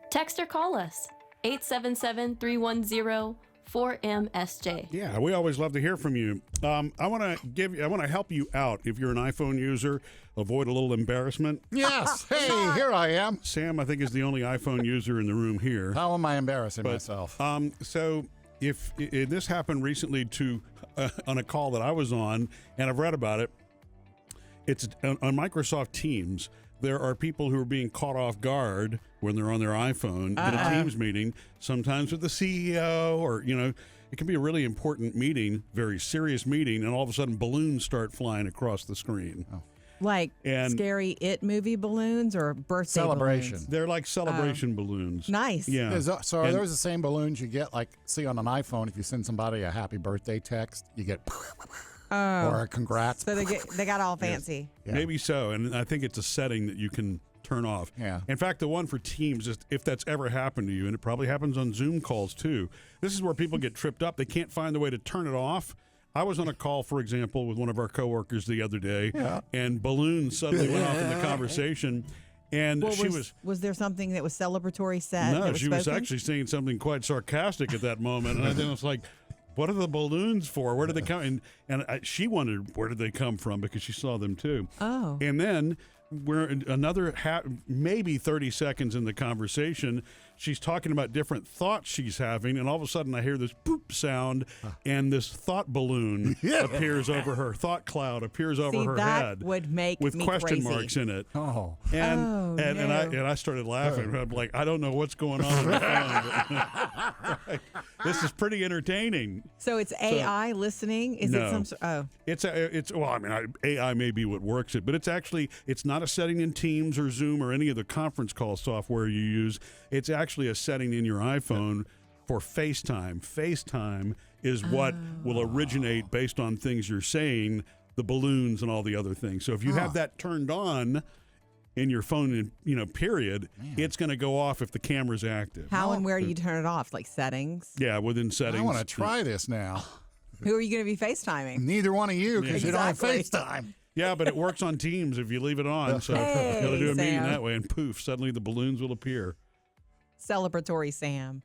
Text or call us 877-310-4MSJ. Yeah, we always love to hear from you. I want to help you out if you're an iPhone user. Avoid a little embarrassment. Yes. Hey, here I am. Sam, I think, is the only iPhone user in the room here. How am I embarrassing myself? So if this happened recently on a call that I was on, and I've read about it, it's on Microsoft Teams. There are people who are being caught off guard when they're on their iPhone in a Teams meeting, sometimes with the CEO or, it can be a really important meeting, very serious meeting, and all of a sudden balloons start flying across the screen. Oh. Like scary It movie balloons or birthday celebration balloons? They're like celebration balloons. Nice. Yeah. So are those the same balloons you get, see on an iPhone, if you send somebody a happy birthday text, you get or a congrats. So they got all fancy. Yeah. Maybe so, and I think it's a setting that you can turn off. Yeah. In fact, the one for Teams, if that's ever happened to you, and it probably happens on Zoom calls too, this is where people get tripped up. They can't find the way to turn it off. I was on a call, for example, with one of our coworkers the other day, and balloons suddenly went off in the conversation. And was there something that was celebratory said? No, was she was actually saying something quite sarcastic at that moment, and I think it was like, what are the balloons for? Where did they come? And she wondered, where did they come from? Because she saw them too. Oh. And then we're another maybe 30 seconds in the conversation. She's talking about different thoughts she's having, and all of a sudden I hear this boop sound, and this thought balloon appears over her. Thought cloud appears over her head. That would make with me question crazy. marks in it. Oh. And I started laughing. I'm like, I don't know what's going on. Right. This is pretty entertaining. So it's AI listening? Is No. it some? AI may be what works it, but it's not a setting in Teams or Zoom or any of the conference call software you use. It's actually a setting in your iPhone for FaceTime. FaceTime is what will originate based on things you're saying, the balloons and all the other things. So if you have that turned on in your phone, period, it's going to go off if the camera's active. How and where do you turn it off? Like settings? Yeah, within settings. I want to try this now. Who are you going to be FaceTiming? Neither one of you, because you don't have Exactly. FaceTime. Yeah, but it works on Teams if you leave it on. So Hey, you'll do a meeting Sam. that way, and poof, suddenly the balloons will appear. Celebratory Sam.